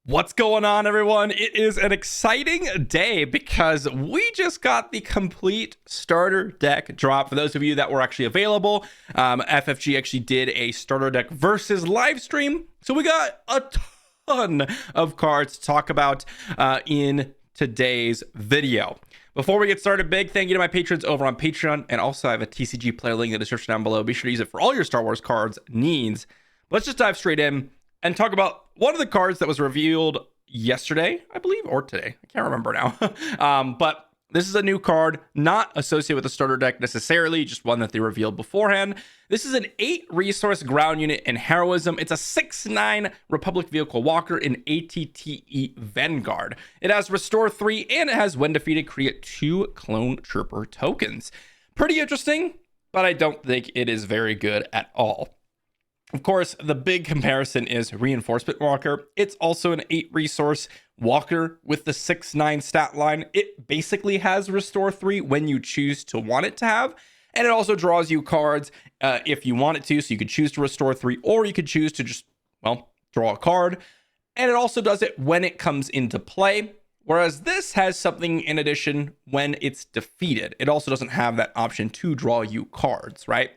What's going on, everyone? It is an exciting day because we just got the complete starter deck drop. For those of you that were actually available, FFG actually did a starter deck versus live stream. So we got a ton of cards to talk about in today's video. Before we get started, big thank you to my patrons over on Patreon. And also I have a TCG player link in the description down below. Be sure to use it for all your Star Wars cards needs. Let's just dive straight in and talk about one of the cards that was revealed yesterday, I believe, or today. I can't remember now. But this is a new card, not associated with the starter deck necessarily, just one that they revealed beforehand. This is an 8-resource ground unit in Heroism. It's a 6/9 Republic Vehicle Walker in ATTE Vanguard. It has Restore 3, and it has, when defeated, create 2 Clone Trooper tokens. Pretty interesting, but I don't think it is very good at all. Of course, the big comparison is Reinforcement Walker. It's also an 8-resource walker with the 6/9 stat line. It basically has Restore 3 when you choose to want it to have. And it also draws you cards if you want it to. So you could choose to Restore 3, or you could choose to just, well, draw a card. And it also does it when it comes into play. Whereas this has something in addition when it's defeated. It also doesn't have that option to draw you cards, right?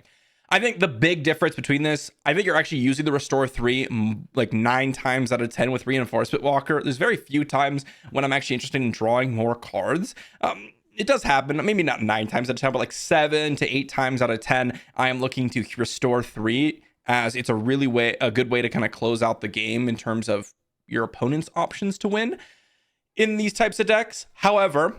I think the big difference between this, I think you're actually using the Restore 3 like 9 times out of 10 with Reinforcement Walker. There's very few times when I'm actually interested in drawing more cards. It does happen, maybe not 9 times out of 10, but like 7 to 8 times out of 10, I am looking to Restore 3 as it's a good way to kind of close out the game in terms of your opponent's options to win in these types of decks. However,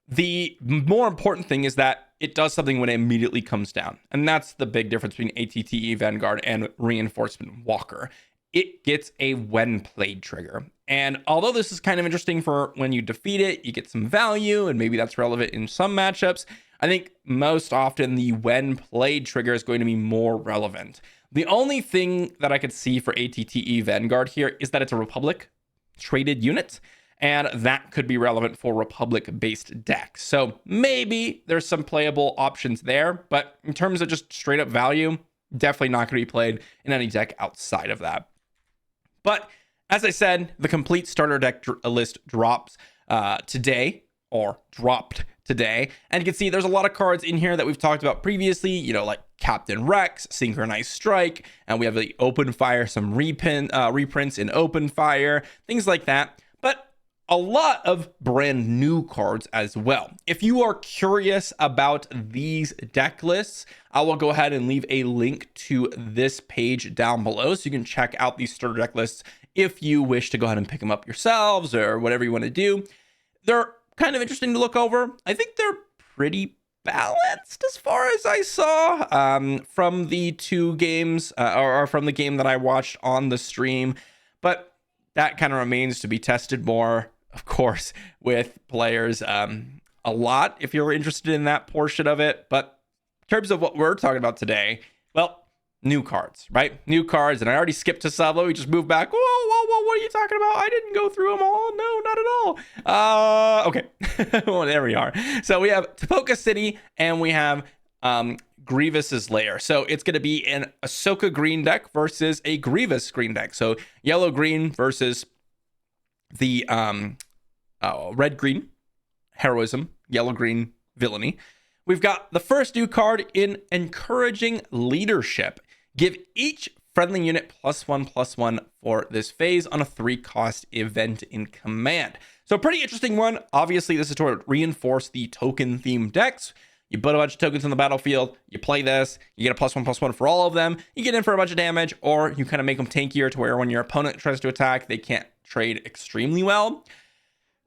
the more important thing is that it does something when it immediately comes down. And that's the big difference between ATTE Vanguard and Reinforcement Walker. It gets a when played trigger. And although this is kind of interesting for when you defeat it, you get some value, and maybe that's relevant in some matchups, I think most often the when played trigger is going to be more relevant. The only thing that I could see for ATTE Vanguard here is that it's a Republic traded unit. And that could be relevant for Republic-based decks. So maybe there's some playable options there. But in terms of just straight up value, definitely not going to be played in any deck outside of that. But as I said, the complete starter deck list drops today, or dropped today. And you can see there's a lot of cards in here that we've talked about previously, you know, like Captain Rex, Synchronized Strike, and we have the Open Fire, some reprints in Open Fire, things like that. But a lot of brand new cards as well. If you are curious about these deck lists, I will go ahead and leave a link to this page down below so you can check out these starter deck lists if you wish to go ahead and pick them up yourselves or whatever you want to do. They're kind of interesting to look over. I think they're pretty balanced as far as I saw from the 2 games or from the game that I watched on the stream, but that kind of remains to be tested more, of course, with players a lot, if you're interested in that portion of it. But in terms of what we're talking about today, well, new cards, right? New cards. And I already skipped to Solo. We just moved back. Whoa, what are you talking about? I didn't go through them all. No, not at all. Okay. Well, there we are. So we have Tapoka City, and we have Grievous's Lair. So it's going to be an Ahsoka green deck versus a Grievous green deck. So yellow-green versus the red-green Heroism, yellow-green Villainy. We've got the first new card in Encouraging Leadership. Give each friendly unit +1/+1 for this phase on a 3-cost event in command. So pretty interesting one. Obviously, this is to reinforce the token-themed decks. You put a bunch of tokens on the battlefield, you play this, you get a +1/+1 for all of them, you get in for a bunch of damage, or you kind of make them tankier to where when your opponent tries to attack, they can't trade extremely well.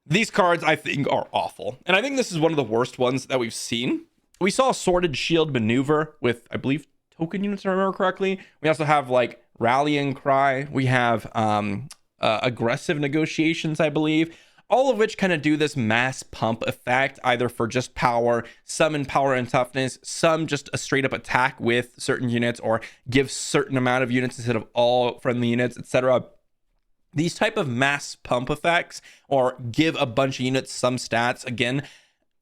These cards, I think, are awful. And I think this is one of the worst ones that we've seen. We saw Sordid Shield Maneuver with, I believe, token units, if I remember correctly. We also have, like, Rallying Cry. We have Aggressive Negotiations, I believe. All of which kind of do this mass pump effect, either for just power, some in power and toughness, some just a straight up attack with certain units, or give certain amount of units instead of all friendly units, etc. These type of mass pump effects, or give a bunch of units some stats, again,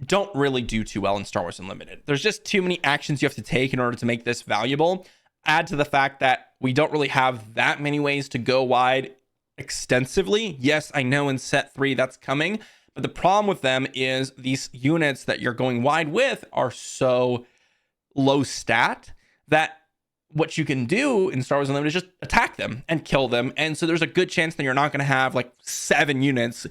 don't really do too well in Star Wars Unlimited. There's just too many actions you have to take in order to make this valuable. Add to the fact that we don't really have that many ways to go wide extensively. Yes, I know in set 3 that's coming, but the problem with them is these units that you're going wide with are so low stat that what you can do in Star Wars Unlimited is just attack them and kill them. And so there's a good chance that you're not going to have like 7 units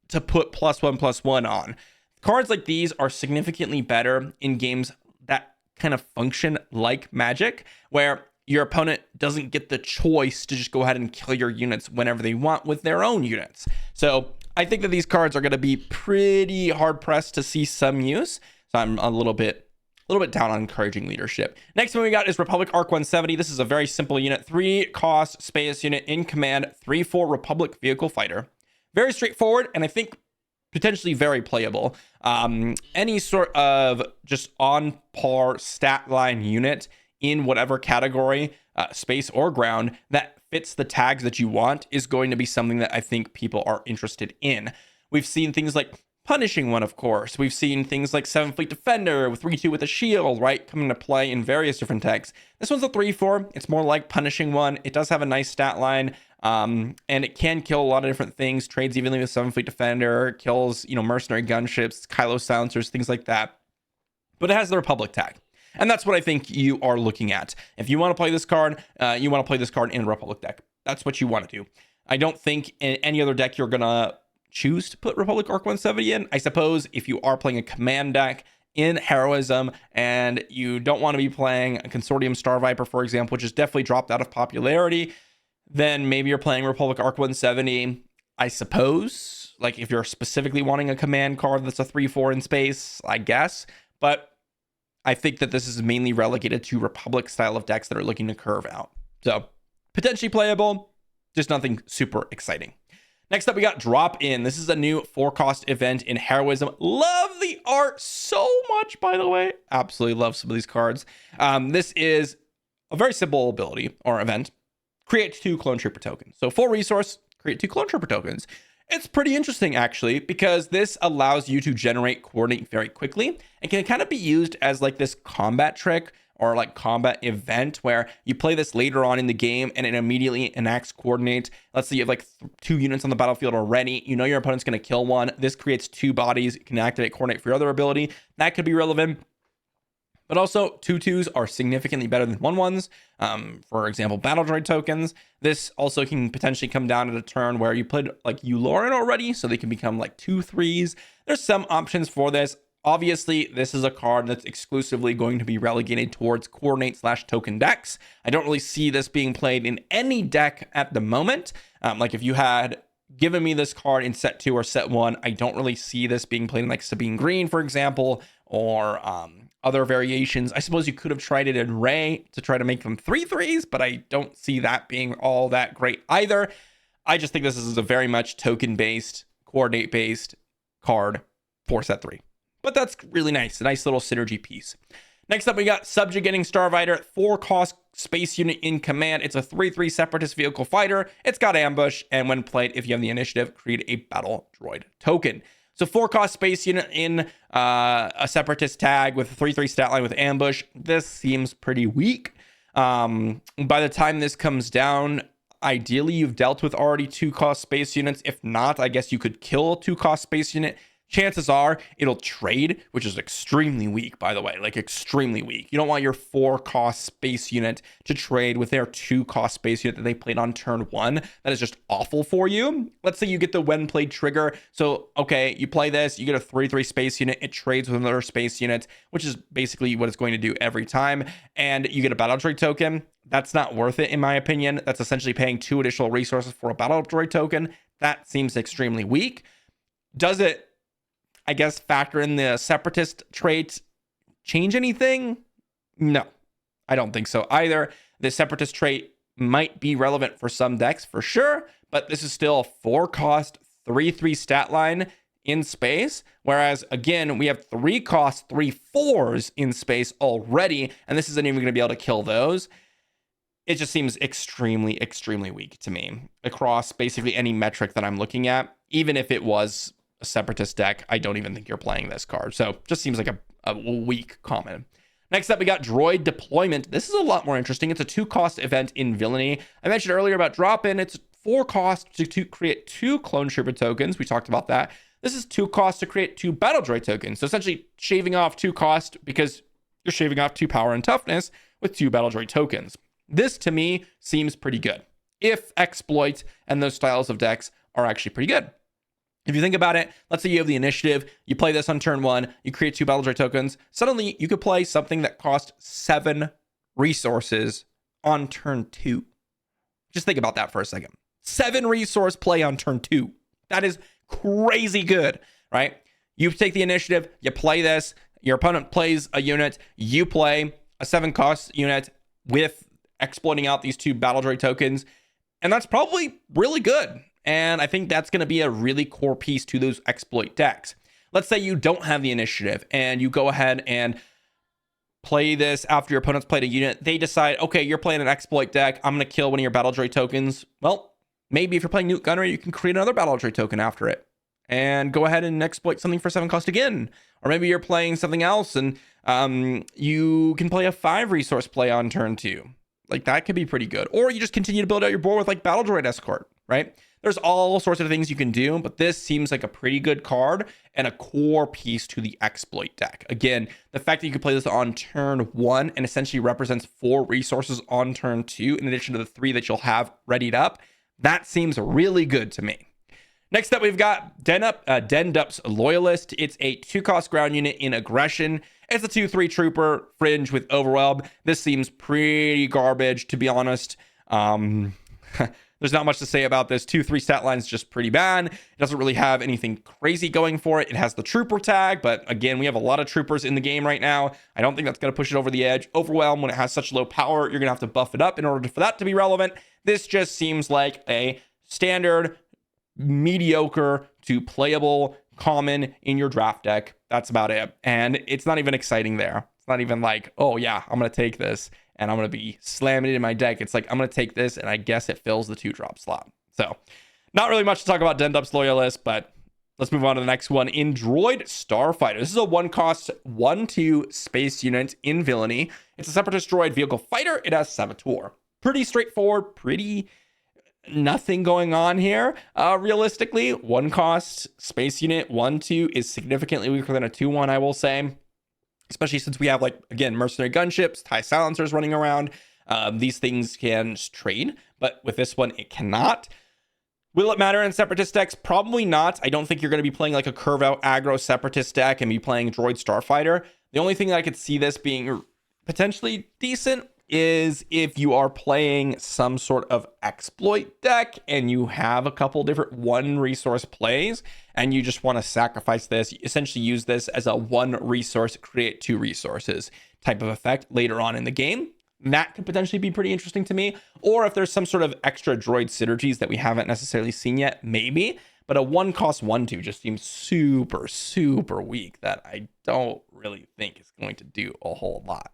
to put +1/+1 on. Cards like these are significantly better in games that kind of function like Magic, where your opponent doesn't get the choice to just go ahead and kill your units whenever they want with their own units. So I think that these cards are going to be pretty hard pressed to see some use. So I'm a little bit down on encouraging leadership. Next one we got is Republic Arc 170. This is a very simple unit, 3 cost space unit in command, 3/4 Republic vehicle fighter. Very straightforward, and I think potentially very playable. Any sort of just on par stat line unit in whatever category, space or ground, that fits the tags that you want is going to be something that I think people are interested in. We've seen things like Punishing One, of course. We've seen things like 7 Fleet Defender with 3/2 with a shield, right? Coming to play in various different tags. This one's a 3/4. It's more like Punishing One. It does have a nice stat line. And it can kill a lot of different things. Trades evenly with 7 Fleet Defender, kills, mercenary gunships, Kylo silencers, things like that. But it has the Republic tag. And that's what I think you are looking at. If you want to play this card, you want to play this card in a Republic deck. That's what you want to do. I don't think in any other deck you're going to choose to put Republic Arc 170 in. I suppose if you are playing a command deck in Heroism and you don't want to be playing a Consortium Star Viper, for example, which has definitely dropped out of popularity, then maybe you're playing Republic Arc 170. I suppose, like if you're specifically wanting a command card that's a 3/4 in space, I guess. But I think that this is mainly relegated to Republic style of decks that are looking to curve out. So potentially playable, just nothing super exciting. Next up, we got Drop In. This is a new 4-cost event in Heroism. Love the art so much, by the way. Absolutely love some of these cards. This is a very simple ability or event. Create 2 Clone Trooper tokens. So 4 resource, create 2 Clone Trooper tokens. It's pretty interesting, actually, because this allows you to generate coordinate very quickly. It can kind of be used as like this combat trick or like combat event where you play this later on in the game and it immediately enacts coordinate. Let's say you have like 2 units on the battlefield already. You know your opponent's going to kill one. This creates 2 bodies. You can activate coordinate for your other ability. That could be relevant. But also, 2/2s are significantly better than 1/1s. For example, Battle Droid tokens. This also can potentially come down at a turn where you played like Euloran already, so they can become like 2/3s. There's some options for this. Obviously, this is a card that's exclusively going to be relegated towards coordinate/token decks. I don't really see this being played in any deck at the moment. Like if you had given me this card in set 2 or set 1, I don't really see this being played in like Sabine Green, for example, or other variations. I suppose you could have tried it in Ray to try to make them 3/3s, but I don't see that being all that great either. I just think this is a very much token-based, coordinate-based card for set 3. But that's really nice. A nice little synergy piece. Next up, we got Subjugating Starfighter, 4-cost space unit in command. It's a 3/3 Separatist vehicle fighter. It's got ambush, and when played, if you have the initiative, create a battle droid token. So 4-cost space unit in a Separatist tag with a 3/3 stat line with ambush. This seems pretty weak. By the time this comes down, ideally you've dealt with already 2-cost space units. If not, I guess you could kill a 2-cost space unit. Chances are it'll trade, which is extremely weak, by the way, like extremely weak. You don't want your 4-cost space unit to trade with their 2-cost space unit that they played on turn 1. That is just awful for you. Let's say you get the when played trigger. So, okay, you play this, you get a 3/3 space unit. It trades with another space unit, which is basically what it's going to do every time. And you get a battle droid token. That's not worth it, in my opinion. That's essentially paying 2 additional resources for a battle droid token. That seems extremely weak. Does it, I guess, factor in the Separatist trait, change anything? No, I don't think so either. The Separatist trait might be relevant for some decks for sure, but this is still a 4-cost 3/3 stat line in space. Whereas again, we have 3-cost 3/4s in space already, and this isn't even going to be able to kill those. It just seems extremely, extremely weak to me across basically any metric that I'm looking at. Even if it was a Separatist deck, I don't even think you're playing this card. So just seems like a weak comment. Next up, we got Droid Deployment. This is a lot more interesting. It's a 2-cost event in Villainy. I mentioned earlier about Drop In. It's 4 cost to create 2 clone trooper tokens. We talked about that. This is 2 costs to create 2 battle droid tokens. So essentially shaving off 2 cost because you're shaving off 2 power and toughness with 2 battle droid tokens. This to me seems pretty good if exploit and those styles of decks are actually pretty good. If you think about it, let's say you have the initiative, you play this on turn 1, you create 2 battle droid tokens. Suddenly you could play something that costs 7 resources on turn 2. Just think about that for a second. 7 resource play on turn 2. That is crazy good, right? You take the initiative, you play this, your opponent plays a unit, you play a 7 cost unit with exploiting out these 2 battle droid tokens, and that's probably really good. And I think that's going to be a really core piece to those exploit decks. Let's say you don't have the initiative and you go ahead and play this after your opponent's played a unit. They decide, okay, you're playing an exploit deck. I'm going to kill one of your battle droid tokens. Well, maybe if you're playing Newt Gunnery, you can create another battle droid token after it and go ahead and exploit something for 7 cost again. Or maybe you're playing something else and you can play a 5 resource play on turn 2. Like that could be pretty good. Or you just continue to build out your board with like battle droid escort, right? There's all sorts of things you can do, but this seems like a pretty good card and a core piece to the exploit deck. Again, the fact that you can play this on turn 1 and essentially represents 4 resources on turn 2 in addition to the 3 that you'll have readied up, that seems really good to me. Next up, we've got Dendup's Loyalist. It's a 2 cost ground unit in aggression. It's a 2/3 trooper fringe with overwhelm. This seems pretty garbage, to be honest. There's not much to say about this. 2/3 stat line is just pretty bad. It doesn't really have anything crazy going for it. It has the trooper tag, but again, we have a lot of troopers in the game right now. I don't think that's going to push it over the edge. Overwhelm, when it has such low power, you're going to have to buff it up in order for that to be relevant. This just seems like a standard, mediocre to playable common in your draft deck. That's about it. And it's not even exciting there. It's not even like, oh yeah, I'm going to take this and I'm going to be slamming it in my deck. It's like, I'm going to take this and I guess it fills the 2-drop slot. So not really much to talk about Dendup's Loyalist, but let's move on to the next one. In Droid Starfighter, this is a 1 cost 1/2 space unit in Villainy. It's a Separatist droid vehicle fighter. It has Saboteur. Pretty straightforward, pretty nothing going on here. Realistically, 1 cost space unit 1/2 is significantly weaker than a 2/1, I will say. Especially since we have, like, again, mercenary gunships, TIE silencers running around. These things can trade, but with this one, it cannot. Will it matter in Separatist decks? Probably not. I don't think you're going to be playing like a curve out aggro Separatist deck and be playing Droid Starfighter. The only thing that I could see this being potentially decent is if you are playing some sort of exploit deck and you have a couple different 1 resource plays and you just want to sacrifice this, essentially use this as a 1 resource, create 2 resources type of effect later on in the game. That could potentially be pretty interesting to me. Or if there's some sort of extra droid synergies that we haven't necessarily seen yet, maybe. But a 1 cost 1/2 just seems super, super weak that I don't really think is going to do a whole lot.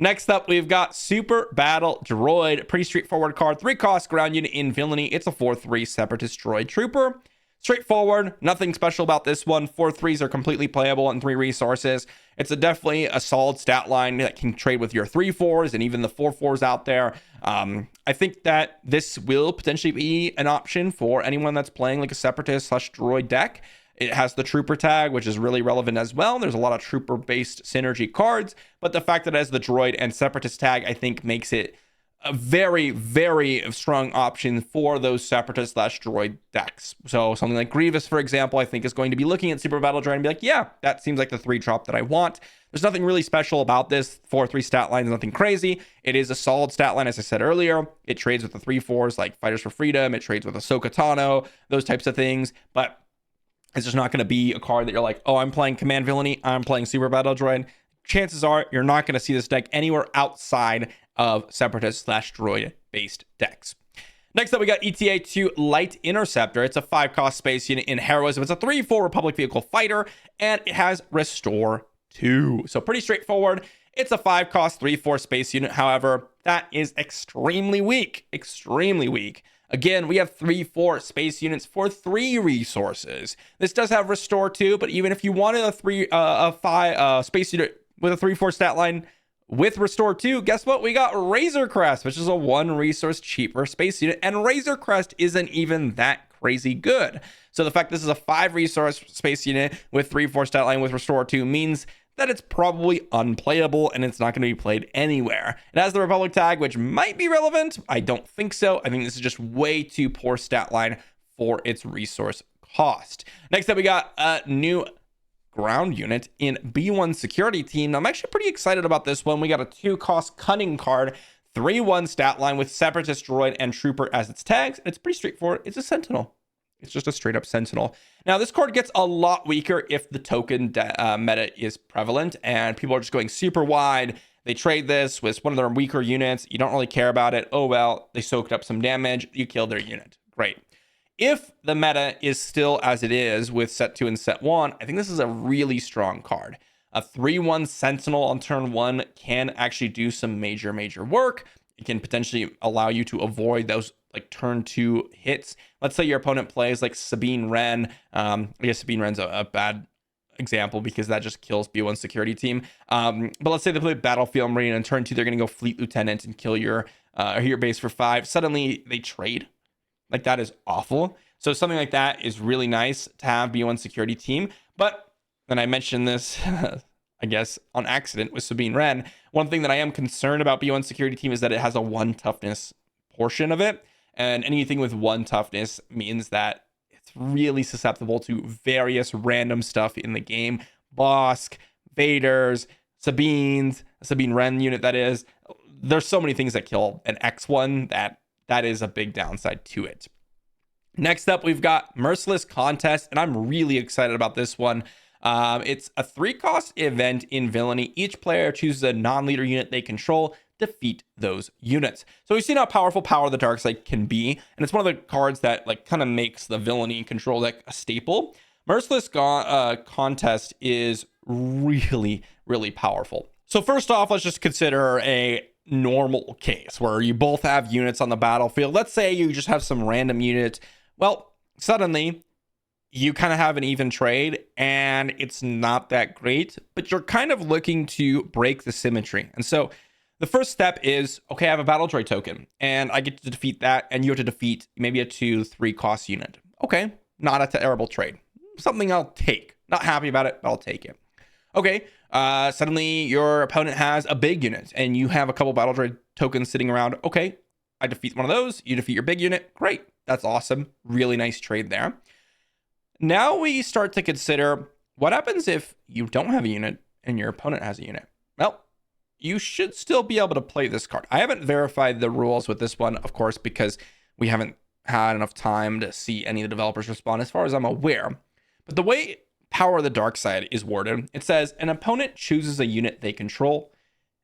Next up, we've got Super Battle Droid. Pretty straightforward card. 3 cost ground unit in Villainy. It's a 4/3 Separatist droid trooper. Straightforward. Nothing special about this one. 4/3s are completely playable and 3 resources. It's definitely a solid stat line that can trade with your 3/4s and even the 4/4s out there. I think that this will potentially be an option for anyone that's playing like a Separatist / droid deck. It has the trooper tag, which is really relevant as well. There's a lot of trooper-based synergy cards, but the fact that it has the droid and Separatist tag, I think, makes it a very, very strong option for those Separatist / droid decks. So something like Grievous, for example, I think is going to be looking at Super Battle Droid and be like, yeah, that seems like the 3-drop that I want. There's nothing really special about this 4/3 stat line, nothing crazy. It is a solid stat line, as I said earlier. It trades with the 3/4s like Fighters for Freedom. It trades with Ahsoka Tano, those types of things, but it's just not going to be a card that you're like, oh, I'm playing Command Villainy, I'm playing Super Battle Droid. Chances are you're not going to see this deck anywhere outside of Separatist / droid based decks. Next up, we got ETA-2 Light Interceptor. It's a 5 cost space unit in Heroism. It's a 3/4 Republic vehicle fighter, and it has Restore 2. So pretty straightforward. It's a 5 cost 3/4 space unit. However, that is extremely weak. Extremely weak. Again, we have 3/4 space units for 3 resources. This does have Restore 2, but even if you wanted a 5 space unit with a 3/4 stat line, With Restore 2, guess what? We got Razor Crest, which is a 1 resource cheaper space unit, and Razor Crest isn't even that crazy good. So the fact this is a 5 resource space unit with 3/4 stat line with Restore 2 means that it's probably unplayable and it's not going to be played anywhere. It has the Republic tag, which might be relevant. I don't think so. I think this is just way too poor stat line for its resource cost. Next up, we got a new ground unit in B1 security team. I'm actually pretty excited about this one. We got a 2-cost cunning card, 3/1 stat line with Separatist, Droid, and Trooper as its tags. And it's pretty straightforward. It's a Sentinel. It's just a straight up Sentinel. Now, this card gets a lot weaker if the token meta is prevalent and people are just going super wide. They trade this with one of their weaker units. You don't really care about it. Oh, well, they soaked up some damage. You killed their unit. Great. If the meta is still as it is with set 2 and set 1, I think this is a really strong card. A 3/1 Sentinel on turn 1 can actually do some major work. It can potentially allow you to avoid those like turn 2 hits. Let's say your opponent plays like Sabine Wren. I guess Sabine Wren's a bad example because that just kills B1 security team. But let's say they play Battlefield Marine and turn 2 they're going to go Fleet Lieutenant and kill your base for 5. Suddenly they trade. Like, that is awful. So something like that is really nice to have B1 security team. But then I mentioned this, I guess, on accident with Sabine Wren. One thing that I am concerned about B1 security team is that it has a 1 toughness portion of it. And anything with 1 toughness means that it's really susceptible to various random stuff in the game. Bosk, Vaders, Sabines, Sabine Wren unit, that is. There's so many things that kill an X1 that is a big downside to it. Next up, we've got Merciless Contest, and I'm really excited about this one. It's a 3-cost event in Villainy. Each player chooses a non-leader unit they control. Defeat those units. So we've seen how powerful Power of the Dark Side can be, and it's one of the cards that like kind of makes the Villainy control deck a staple. Merciless Contest is really powerful. So first off, let's just consider a normal case where you both have units on the battlefield. Let's say you just have some random unit. Well, suddenly you kind of have an even trade and it's not that great, but you're kind of looking to break the symmetry. And so the first step is, okay, I have a battle droid token and I get to defeat that, and you have to defeat maybe a 2/3 cost unit. Okay, not a terrible trade. Something I'll take. Not happy about it, but I'll take it. Okay, suddenly your opponent has a big unit and you have a couple battle droid tokens sitting around. Okay, I defeat one of those, you defeat your big unit. Great, that's awesome. Really nice trade there. Now we start to consider what happens if you don't have a unit and your opponent has a unit. Well, you should still be able to play this card. I haven't verified the rules with this one, of course, because we haven't had enough time to see any of the developers respond as far as I'm aware. But the way Power of the Dark Side is worded, it says an opponent chooses a unit they control,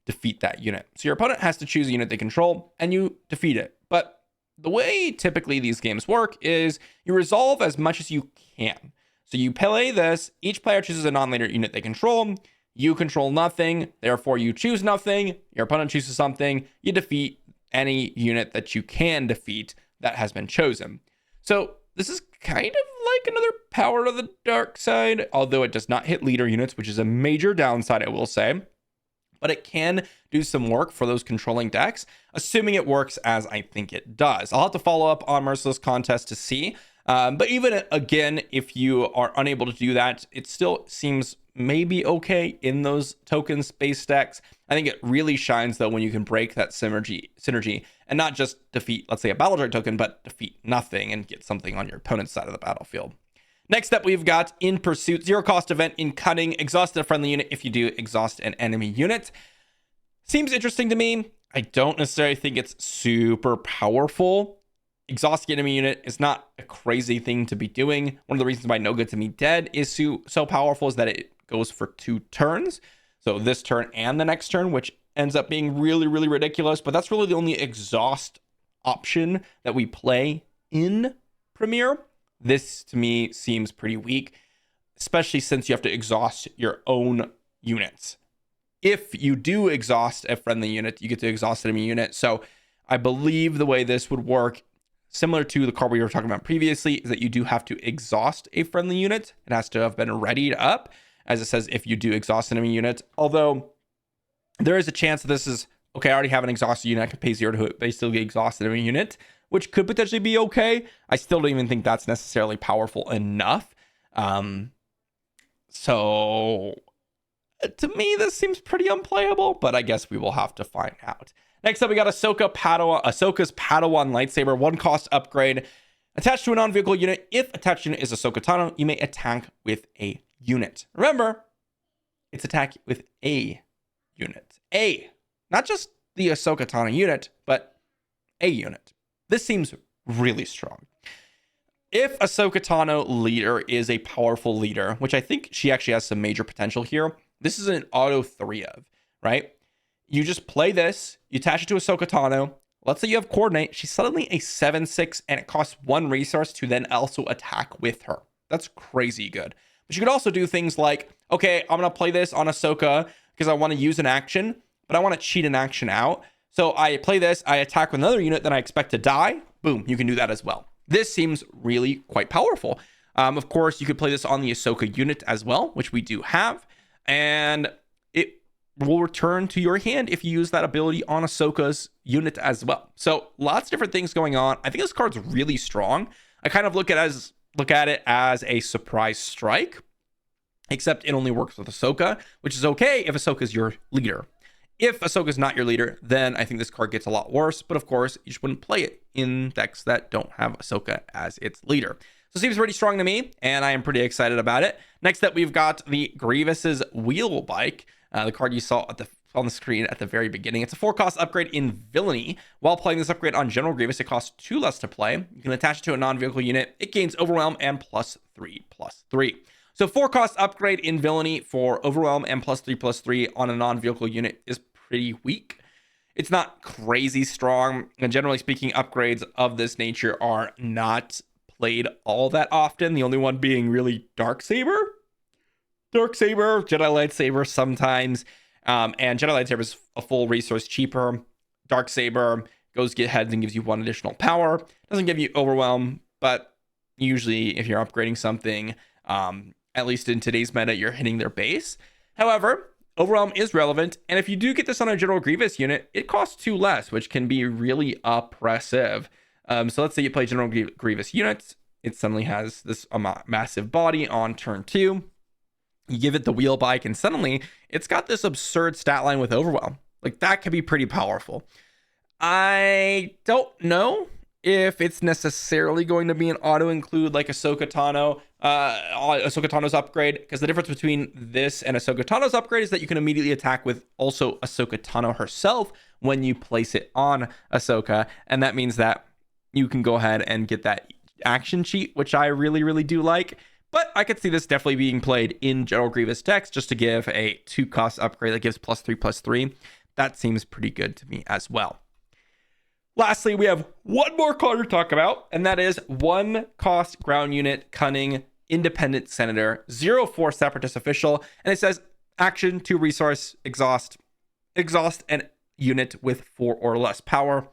defeat that unit. So your opponent has to choose a unit they control and you defeat it. But the way typically these games work is you resolve as much as you can. So you play this, each player chooses a non-leader unit they control. You control nothing, therefore you choose nothing. Your opponent chooses something. You defeat any unit that you can defeat that has been chosen. So this is kind of like another Power of the Dark Side, although it does not hit leader units, which is a major downside, I will say. But it can do some work for those controlling decks, assuming it works as I think it does. I'll have to follow up on Merciless Contest to see. But even again, if you are unable to do that, it still seems maybe okay in those token space decks. I think it really shines though when you can break that synergy and not just defeat, let's say, a battle droid token, but defeat nothing and get something on your opponent's side of the battlefield. Next up, we've got In Pursuit, 0-cost event in Cunning. Exhaust a friendly unit if you do exhaust an enemy unit. Seems interesting to me. I don't necessarily think it's super powerful. Exhaust the enemy unit is not a crazy thing to be doing. One of the reasons why No Good to Me Dead is so powerful is that it goes for 2 turns. So this turn and the next turn, which ends up being really ridiculous. But that's really the only exhaust option that we play in Premiere. This to me seems pretty weak, especially since you have to exhaust your own units. If you do exhaust a friendly unit, you get to exhaust an enemy unit. So I believe the way this would work, similar to the card we were talking about previously, is that you do have to exhaust a friendly unit. It has to have been readied up, as it says if you do exhaust an enemy unit. Although There is a chance that this is, okay, I already have an exhausted unit. I can pay 0 to it, but I still get exhausted in a unit, which could potentially be okay. I still don't even think that's necessarily powerful enough. So to me, this seems pretty unplayable, but I guess we will have to find out. Next up, we got Ahsoka's Padawan lightsaber, 1 cost upgrade. Attached to a non-vehicle unit. If attached unit is Ahsoka Tano, you may attack with a unit. Remember, it's attack with a unit. Not just the Ahsoka Tano unit, but a unit. This seems really strong. If Ahsoka Tano leader is a powerful leader, which I think she actually has some major potential here, this is an auto 3 of, right? You just play this, you attach it to Ahsoka Tano. Let's say you have coordinate. She's suddenly a 7/6, and it costs 1 resource to then also attack with her. That's crazy good. But you could also do things like, okay, I'm going to play this on Ahsoka because I want to use an action, but I want to cheat an action out. So I play this, I attack with another unit that I expect to die. Boom, you can do that as well. This seems really quite powerful. Of course, you could play this on the Ahsoka unit as well, which we do have. And it will return to your hand if you use that ability on Ahsoka's unit as well. So lots of different things going on. I think this card's really strong. I kind of look at it as a surprise strike, except it only works with Ahsoka, which is okay if Ahsoka's your leader. If Ahsoka's not your leader, then I think this card gets a lot worse. But of course, you just wouldn't play it in decks that don't have Ahsoka as its leader. So it seems pretty strong to me, and I am pretty excited about it. Next up, we've got the Grievous's Wheel Bike, the card you saw on the screen at the very beginning. It's a 4-cost upgrade in Villainy. While playing this upgrade on General Grievous, it costs 2 less to play. You can attach it to a non-vehicle unit. It gains Overwhelm and +3/+3. So 4-cost upgrade in Villainy for Overwhelm and +3/+3 on a non-vehicle unit is pretty weak. It's not crazy strong, and generally speaking, upgrades of this nature are not played all that often. The only one being really Darksaber, Jedi Lightsaber sometimes, and Jedi Lightsaber is a full resource cheaper. Darksaber goes get heads and gives you 1 additional power. Doesn't give you Overwhelm, but usually if you're upgrading something, at least in today's meta, you're hitting their base. However, Overwhelm is relevant, and if you do get this on a General Grievous unit, it costs 2 less, which can be really oppressive. So let's say you play General Grievous units. It suddenly has this massive body on turn 2. You give it the Wheel Bike, and suddenly it's got this absurd stat line with Overwhelm. Like, that could be pretty powerful. I don't know if it's necessarily going to be an auto include like Ahsoka Tano's upgrade, because the difference between this and Ahsoka Tano's upgrade is that you can immediately attack with also Ahsoka Tano herself when you place it on Ahsoka, and that means that you can go ahead and get that action cheat, which I really, really do like. But I could see this definitely being played in General Grievous decks just to give a 2-cost upgrade that gives +3/+3. That seems pretty good to me as well. Lastly, we have one more card to talk about, and that is 1-cost ground unit Cunning Independent Senator 04 Separatist official, and it says action to resource exhaust an unit with 4 or less power.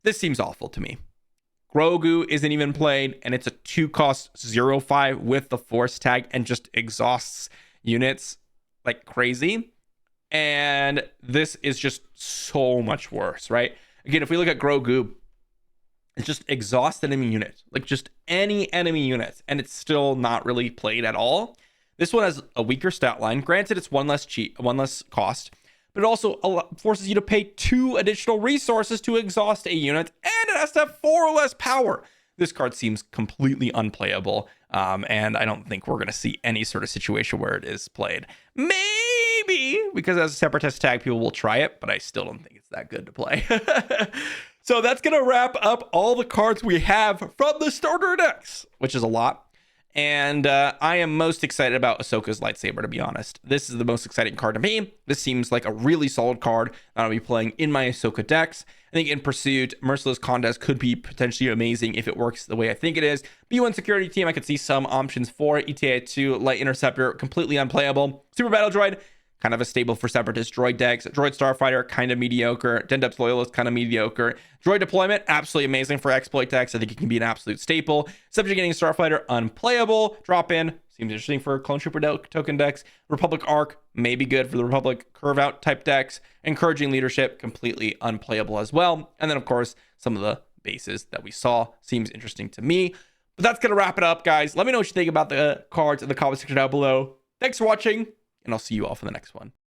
This seems awful to me. Grogu isn't even played, and it's a 2-cost 0/5 with the Force tag and just exhausts units like crazy. And this is just so much worse, right? Again, if we look at Grogu, it's just exhaust enemy unit, like just any enemy unit, and it's still not really played at all. This one has a weaker stat line. Granted, it's one less cost, but it also forces you to pay 2 additional resources to exhaust a unit, and it has to have 4 or less power. This card seems completely unplayable, and I don't think we're going to see any sort of situation where it is played. Maybe, because as a Separatist tag, people will try it, but I still don't think it's that good to play. So that's going to wrap up all the cards we have from the starter decks, which is a lot. And I am most excited about Ahsoka's lightsaber, to be honest. This is the most exciting card to me. This seems like a really solid card that I'll be playing in my Ahsoka decks. I think in Pursuit, Merciless Contest could be potentially amazing if it works the way I think it is. B1 Security Team, I could see some options for it. ETA 2, Light Interceptor, completely unplayable. Super Battle Droid, kind of a staple for Separatist droid decks. Droid Starfighter, kind of mediocre. Droid Loyalist, kind of mediocre. Droid Deployment, absolutely amazing for exploit decks. I think it can be an absolute staple. Subjugating Starfighter, unplayable. Drop in, Seems interesting for Clone Trooper token decks. Republic Arc may be good for the Republic Curve Out type decks. Encouraging Leadership, completely unplayable as well. And then, of course, some of the bases that we saw seems interesting to me. But that's going to wrap it up, guys. Let me know what you think about the cards in the comment section down below. Thanks for watching, and I'll see you all for the next one.